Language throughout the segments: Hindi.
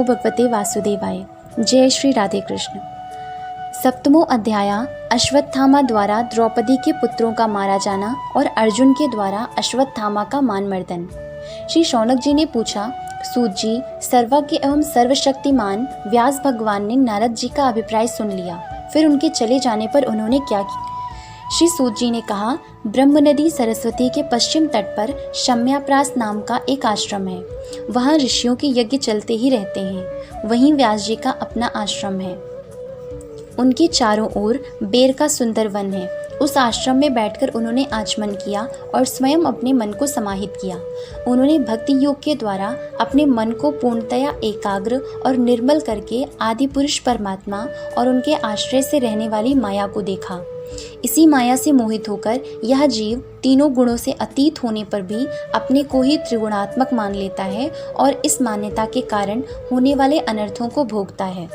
नमो भगवते वासुदेवाय। जय श्री राधे कृष्ण। सप्तमों अध्याय अश्वत्थामा द्वारा द्रौपदी के पुत्रों का मारा जाना और अर्जुन के द्वारा अश्वत्थामा का मानमर्दन। श्री शौनक जी ने पूछा, सूत जी, सर्वज्ञ एवं सर्वशक्तिमान व्यास भगवान ने नारद जी का अभिप्राय सुन लिया, फिर उनके चले जाने पर उन्होंने क्या किया? श्री सूत जी ने कहा, ब्रह्म नदी सरस्वती के पश्चिम तट पर शम्याप्रास नाम का एक आश्रम है। वहाँ ऋषियों के यज्ञ चलते ही रहते हैं। वहीं व्यास जी का अपना आश्रम है। उनके चारों ओर बेर का सुंदर वन है। उस आश्रम में बैठकर उन्होंने आचमन किया और स्वयं अपने मन को समाहित किया। उन्होंने भक्ति योग के द्वारा अपने मन को पूर्णतया एकाग्र और निर्मल करके आदि पुरुष परमात्मा और उनके आश्रय से रहने वाली माया को देखा। इसी माया से मोहित होकर यह जीव तीनों गुणों से अतीत होने पर भी अपने को ही त्रिगुणात्मक मान लेता है और इस मान्यता के कारण होने वाले अनर्थों को भोगता है।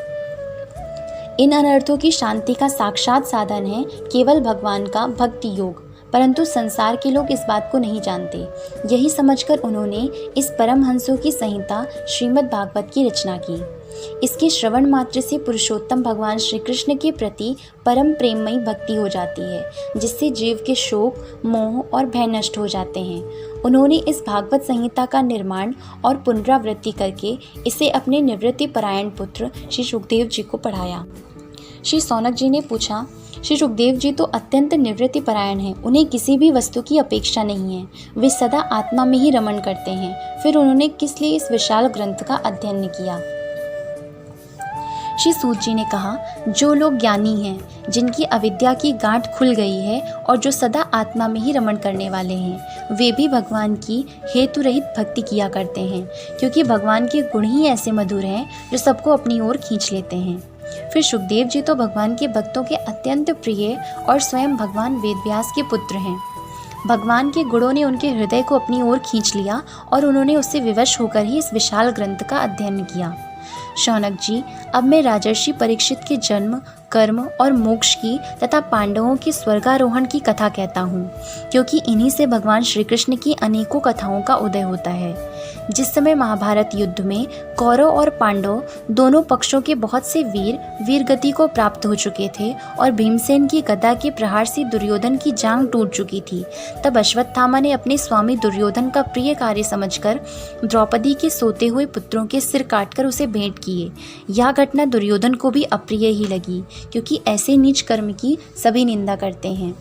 इन अनर्थों की शांति का साक्षात साधन है केवल भगवान का भक्ति योग, परंतु संसार के लोग इस बात को नहीं जानते। यही समझकर उन्होंने इस परमहंसों की संहिता श्रीमद् भागवत की रचना की। इसके श्रवण मात्र से पुरुषोत्तम भगवान श्री कृष्ण के प्रति परम प्रेममयी भक्ति हो जाती है, जिससे जीव के शोक, मोह और भय नष्ट हो जाते हैं। उन्होंने इस भागवत संहिता का निर्माण और पुनरावृत्ति करके इसे अपने निवृत्ति परायण पुत्र श्री सुखदेव जी को पढ़ाया। श्री शौनक जी ने पूछा, श्री सुखदेव जी तो अत्यंत निवृत्ति परायण हैं। उन्हें किसी भी वस्तु की अपेक्षा नहीं है। वे सदा आत्मा में ही रमण करते हैं। फिर उन्होंने किस लिए इस विशाल ग्रंथ का अध्ययन किया? श्री सूत जी ने कहा, जो लोग ज्ञानी हैं, जिनकी अविद्या की गांठ खुल गई है और जो सदा आत्मा में ही रमण करने वाले हैं, वे भी भगवान की हेतु रहित भक्ति किया करते हैं, क्योंकि भगवान के गुण ही ऐसे मधुर हैं जो सबको अपनी ओर खींच लेते हैं। फिर सुखदेव जी तो भगवान के भक्तों के अत्यंत प्रिय और स्वयं भगवान वेदव्यास के पुत्र हैं। भगवान के गुणों ने उनके हृदय को अपनी ओर खींच लिया और उन्होंने उससे विवश होकर ही इस विशाल ग्रंथ का अध्ययन किया। शौनक जी, अब मैं राजर्षि परीक्षित के जन्म, कर्म और मोक्ष की तथा पांडवों के स्वर्गारोहण की कथा कहता हूँ, क्योंकि इन्हीं से भगवान श्री कृष्ण की अनेकों कथाओं का उदय होता है। जिस समय महाभारत युद्ध में कौरव और पांडव दोनों पक्षों के बहुत से वीर गति को प्राप्त हो चुके थे और भीमसेन की गदा के प्रहार से दुर्योधन की जांघ टूट चुकी थी, तब अश्वत्थामा ने अपने स्वामी दुर्योधन का प्रिय कार्य समझकर द्रौपदी के सोते हुए पुत्रों के सिर काटकर उसे भेंट किए। यह घटना दुर्योधन को भी अप्रिय ही लगी, क्योंकि ऐसे नीच कर्म की सभी निंदा करते हैं।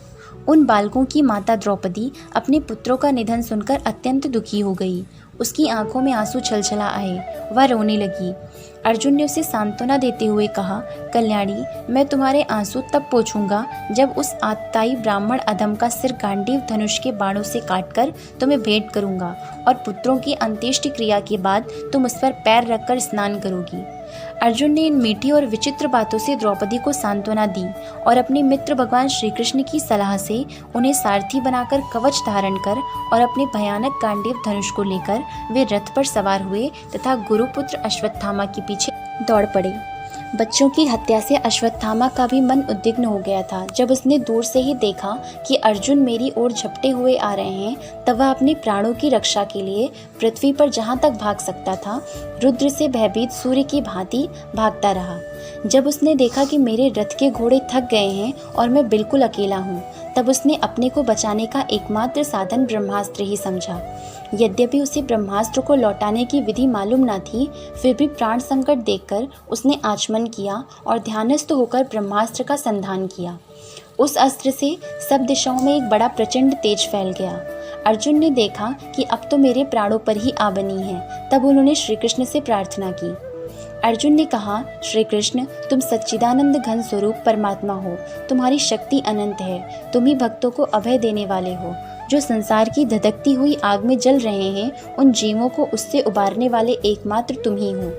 उन बालकों की माता द्रौपदी अपने पुत्रों का निधन सुनकर अत्यंत दुखी हो गई। उसकी आंखों में आंसू छलछला आए। वह रोने लगी। अर्जुन ने उसे सांत्वना देते हुए कहा, कल्याणी, मैं तुम्हारे आंसू तब पोंछूंगा जब उस आतताई ब्राह्मण अधम का सिर गांडीव धनुष के बाणों से काटकर तुम्हें भेंट करूंगा और पुत्रों की अंत्येष्टि क्रिया के बाद तुम उस पर पैर रखकर स्नान करोगी। अर्जुन ने इन मीठी और विचित्र बातों से द्रौपदी को सांत्वना दी और अपने मित्र भगवान श्री कृष्ण की सलाह से उन्हें सारथी बनाकर कवच धारण कर और अपने भयानक गांडीव धनुष को लेकर वे रथ पर सवार हुए तथा गुरुपुत्र अश्वत्थामा के पीछे दौड़ पड़े। बच्चों की हत्या से अश्वत्थामा का भी मन उद्विग्न हो गया था। जब उसने दूर से ही देखा कि अर्जुन मेरी ओर झपटे हुए आ रहे हैं, तब वह अपने प्राणों की रक्षा के लिए पृथ्वी पर जहां तक भाग सकता था रुद्र से भयभीत सूर्य की भांति भागता रहा। जब उसने देखा कि मेरे रथ के घोड़े थक गए हैं और मैं बिल्कुल अकेला हूँ, तब उसने अपने को बचाने का एकमात्र साधन ब्रह्मास्त्र ही समझा। यद्यपि उसे ब्रह्मास्त्र को लौटाने की विधि मालूम न थी, फिर भी प्राण संकट देखकर उसने आचमन किया और ध्यानस्थ होकर ब्रह्मास्त्र का संधान किया। उस अस्त्र से सब दिशाओं में एक बड़ा प्रचंड तेज फैल गया। अर्जुन ने देखा कि अब तो मेरे प्राणों पर ही आ बनी है। तब उन्होंने श्री कृष्ण से प्रार्थना की। अर्जुन ने कहा, श्री कृष्ण, तुम सच्चिदानंद घन स्वरूप परमात्मा हो। तुम्हारी शक्ति अनंत है। तुम ही भक्तों को अभय देने वाले हो। जो संसार की धधकती हुई आग में जल रहे हैं, उन जीवों को उससे उबारने वाले एकमात्र तुम ही हो।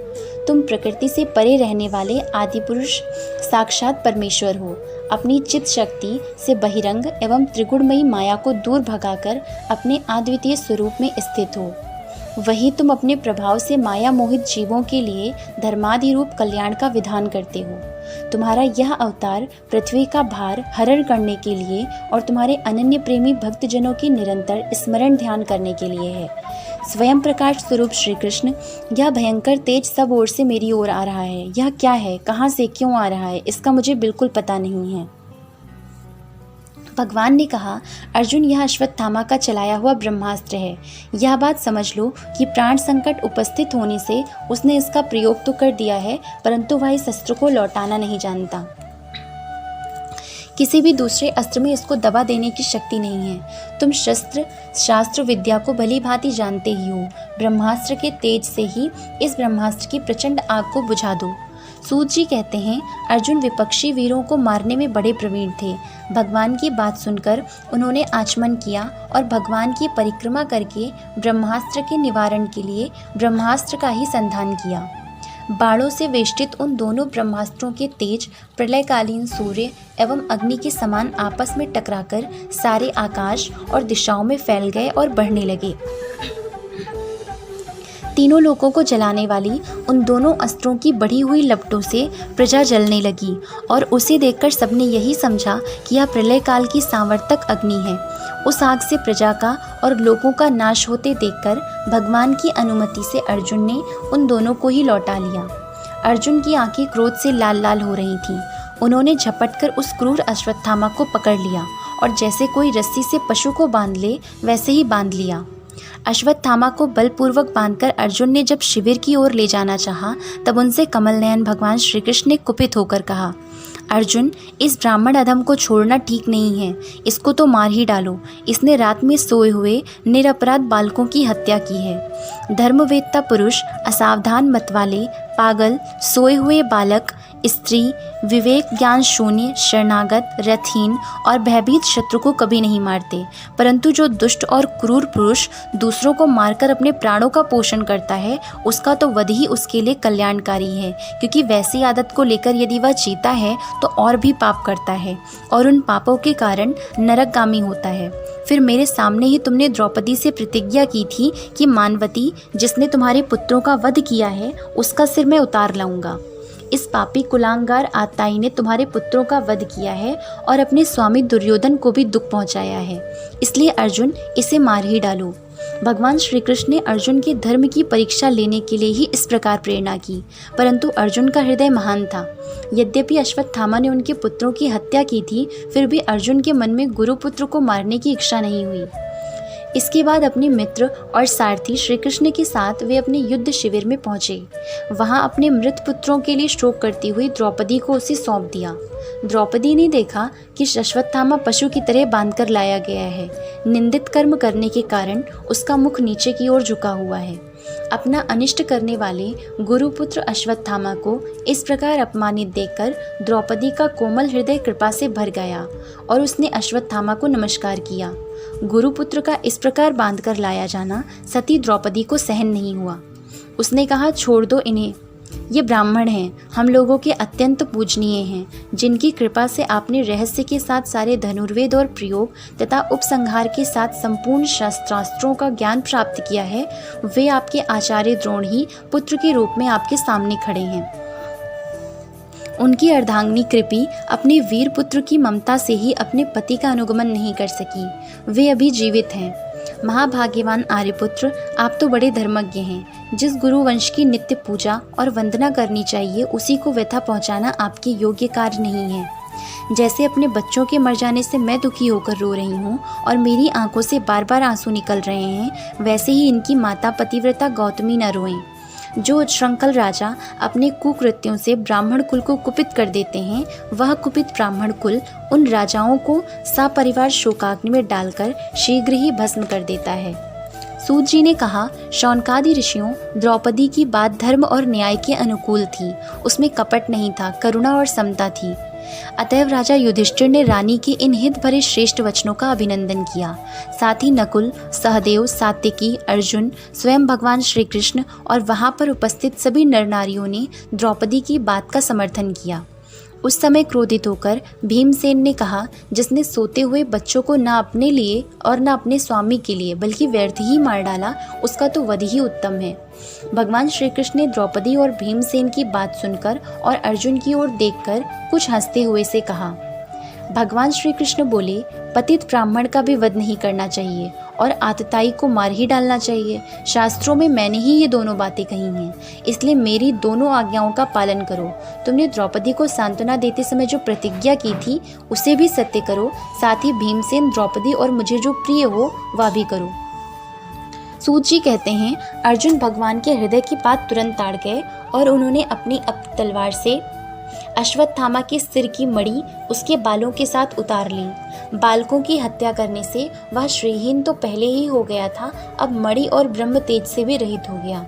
तुम प्रकृति से परे रहने वाले आदि पुरुष साक्षात परमेश्वर हो। अपनी चित्त शक्ति से बहिरंग एवं त्रिगुणमयी माया को दूर भगाकर अपने अद्वितीय स्वरूप में स्थित हो। वही तुम अपने प्रभाव से माया मोहित जीवों के लिए धर्मादि रूप कल्याण का विधान करते हो। तुम्हारा यह अवतार पृथ्वी का भार हरण करने के लिए और तुम्हारे अनन्य प्रेमी भक्तजनों की निरंतर स्मरण ध्यान करने के लिए है। स्वयं प्रकाश स्वरूप श्री कृष्ण, यह भयंकर तेज सब ओर से मेरी ओर आ रहा है। यह क्या है, कहाँ से क्यों आ रहा है, इसका मुझे बिल्कुल पता नहीं है। भगवान ने कहा, अर्जुन, यह अश्वत्थामा का चलाया हुआ ब्रह्मास्त्र है। यह बात समझ लो कि प्राण संकट उपस्थित होने से उसने इसका प्रयोग तो कर दिया है, परंतु वह इस अस्त्र को लौटाना नहीं जानता। किसी भी दूसरे अस्त्र में इसको दबा देने की शक्ति नहीं है। तुम शास्त्र विद्या को भली भांति जानते ही हो। ब्रह्मास्त्र के तेज से ही इस ब्रह्मास्त्र की प्रचंड आग को बुझा दो। सूत जी कहते हैं, अर्जुन विपक्षी वीरों को मारने में बड़े प्रवीण थे। भगवान की बात सुनकर उन्होंने आचमन किया और भगवान की परिक्रमा करके ब्रह्मास्त्र के निवारण के लिए ब्रह्मास्त्र का ही संधान किया। बाणों से वेष्टित उन दोनों ब्रह्मास्त्रों के तेज प्रलयकालीन सूर्य एवं अग्नि के समान आपस में टकराकर सारे आकाश और दिशाओं में फैल गए और बढ़ने लगे। तीनों लोकों को जलाने वाली उन दोनों अस्त्रों की बढ़ी हुई लपटों से प्रजा जलने लगी और उसे देखकर सबने यही समझा कि यह प्रलय काल की सांवर्तक अग्नि है। उस आग से प्रजा का और लोगों का नाश होते देखकर भगवान की अनुमति से अर्जुन ने उन दोनों को ही लौटा लिया। अर्जुन की आंखें क्रोध से लाल लाल हो रही थीं। उन्होंने झपटकर उस क्रूर अश्वत्थामा को पकड़ लिया और जैसे कोई रस्सी से पशु को बांध ले वैसे ही बांध लिया। अश्वत्थामा को बलपूर्वक बांधकर अर्जुन ने जब शिविर की ओर ले जाना चाहा, तब उनसे कमल नयन भगवान श्री कृष्ण ने कुपित होकर कहा, अर्जुन, इस ब्राह्मण अधम को छोड़ना ठीक नहीं है। इसको तो मार ही डालो। इसने रात में सोए हुए निरपराध बालकों की हत्या की है। धर्मवेत्ता पुरुष, असावधान मतवाले, पागल, सोए हुए बालक, स्त्री, विवेक ज्ञान शून्य, शरणागत, रथहीन और भयभीत शत्रु को कभी नहीं मारते, परंतु जो दुष्ट और क्रूर पुरुष दूसरों को मारकर अपने प्राणों का पोषण करता है, उसका तो वध ही उसके लिए कल्याणकारी है, क्योंकि वैसी आदत को लेकर यदि वह जीता है तो और भी पाप करता है और उन पापों के कारण नरकगामी होता है। फिर मेरे सामने ही तुमने द्रौपदी से प्रतिज्ञा की थी कि मानवती, जिसने तुम्हारे पुत्रों का वध किया है, उसका सिर मैं उतार लाऊंगा। इस पापी कुलांगार आताई ने तुम्हारे पुत्रों का वध किया है और अपने स्वामी दुर्योधन को भी दुख पहुंचाया है। इसलिए अर्जुन, इसे मार ही डालो। भगवान श्री कृष्ण ने अर्जुन के धर्म की परीक्षा लेने के लिए ही इस प्रकार प्रेरणा की, परंतु अर्जुन का हृदय महान था। यद्यपि अश्वत्थामा ने उनके पुत्रों की हत्या की थी, फिर भी अर्जुन के मन में गुरुपुत्र को मारने की इच्छा नहीं हुई। इसके बाद अपने मित्र और सारथी श्री कृष्ण के साथ वे अपने युद्ध शिविर में पहुंचे। वहां अपने मृत पुत्रों के लिए शोक करती हुई द्रौपदी को उसे सौंप दिया। द्रौपदी ने देखा कि अश्वत्थामा पशु की तरह बांधकर लाया गया है। निंदित कर्म करने के कारण उसका मुख नीचे की ओर झुका हुआ है। अपना अनिष्ट करने वाले गुरुपुत्र अश्वत्थामा को इस प्रकार अपमानित देखकर द्रौपदी का कोमल हृदय कृपा से भर गया और उसने अश्वत्थामा को नमस्कार किया। गुरुपुत्र का इस प्रकार बांधकर लाया जाना सती द्रौपदी को सहन नहीं हुआ। उसने कहा, छोड़ दो इन्हें, ये ब्राह्मण हैं, हम लोगों के अत्यंत पूजनीय हैं, जिनकी कृपा से आपने रहस्य के साथ सारे धनुर्वेद और प्रयोग तथा उपसंहार के साथ संपूर्ण शस्त्रास्त्रों का ज्ञान प्राप्त किया है। वे आपके आचार्य द्रोण ही पुत्र के रूप में आपके सामने खड़े हैं। उनकी अर्धांगिनी कृपी अपने वीर पुत्र की ममता से ही अपने पति का अनुगमन नहीं कर सकी। वे अभी जीवित हैं। महाभाग्यवान आर्यपुत्र, आप तो बड़े धर्मज्ञ हैं। जिस गुरु वंश की नित्य पूजा और वंदना करनी चाहिए, उसी को व्यथा पहुंचाना आपके योग्य कार्य नहीं है। जैसे अपने बच्चों के मर जाने से मैं दुखी होकर रो रही हूँ और मेरी आंखों से बार बार आंसू निकल रहे हैं, वैसे ही इनकी माता पतिव्रता गौतमी न रोएं। जो उच्छृंखल राजा अपने कुकृत्यों से ब्राह्मण कुल को कुपित कर देते हैं, वह कुपित ब्राह्मण कुल उन राजाओं को सपरिवार शोकाग्नि में डालकर शीघ्र ही भस्म कर देता है। सूत जी ने कहा, शौनकादि ऋषियों, द्रौपदी की बात धर्म और न्याय के अनुकूल थी। उसमें कपट नहीं था, करुणा और समता थी। अतएव राजा युधिष्ठिर ने रानी के इन हित भरे श्रेष्ठ वचनों का अभिनंदन किया। साथ ही नकुल, सहदेव, सात्यकी, अर्जुन, स्वयं भगवान श्री कृष्ण और वहां पर उपस्थित सभी नर नारियों ने द्रौपदी की बात का समर्थन किया। उस समय क्रोधित होकर भीमसेन ने कहा, जिसने सोते हुए बच्चों को न अपने लिए और न अपने स्वामी के लिए बल्कि व्यर्थ ही मार डाला, उसका तो वध ही उत्तम है। भगवान श्री कृष्ण ने द्रौपदी और भीमसेन की बात सुनकर और अर्जुन की ओर देखकर कुछ हंसते हुए से कहा। भगवान श्री कृष्ण बोले, पतित ब्राह्मण का भी वध नहीं करना चाहिए और आतताई को मार ही डालना चाहिए। शास्त्रों में मैंने ही ये दोनों बातें कही हैं, इसलिए मेरी दोनों आज्ञाओं का पालन करो। तुमने द्रौपदी को सांत्वना देते समय जो प्रतिज्ञा की थी उसे भी सत्य करो, साथ ही भीमसेन, द्रौपदी और मुझे जो प्रिय हो वह भी करो। सूत जी कहते हैं, अर्जुन भगवान के हृदय की बात तुरंत ताड़ गए और उन्होंने अपनी तलवार से अश्वत्थामा के सिर की मणि उसके बालों के साथ उतार ली। बालकों की हत्या करने से वह श्रीहीन तो पहले ही हो गया था, अब मणि और ब्रह्म तेज से भी रहित हो गया।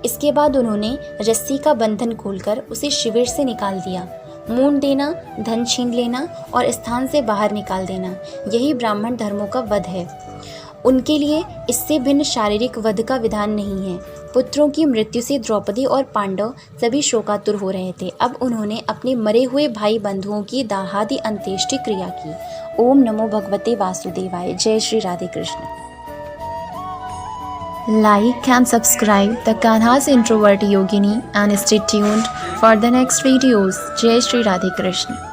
इसके बाद उन्होंने रस्सी का बंधन खोलकर उसे शिविर से निकाल दिया। मूंड देना, धन छीन लेना और स्थान से बाहर निकाल देना, यही ब्राह्मण धर्मों का वध है। उनके लिए इससे भिन्न शारीरिक वध का विधान नहीं है। पुत्रों की मृत्यु से द्रौपदी और पांडव सभी शोकातुर हो रहे थे। अब उन्होंने अपने मरे हुए भाई बंधुओं की दाहादि अंत्येष्टि क्रिया की। ओम नमो भगवते वासुदेवाय। जय Shri Radhe Krishna. Like and subscribe the Kanha's Introvert Yogini and stay tuned for the next videos. Jai Shri Radhe Krishna.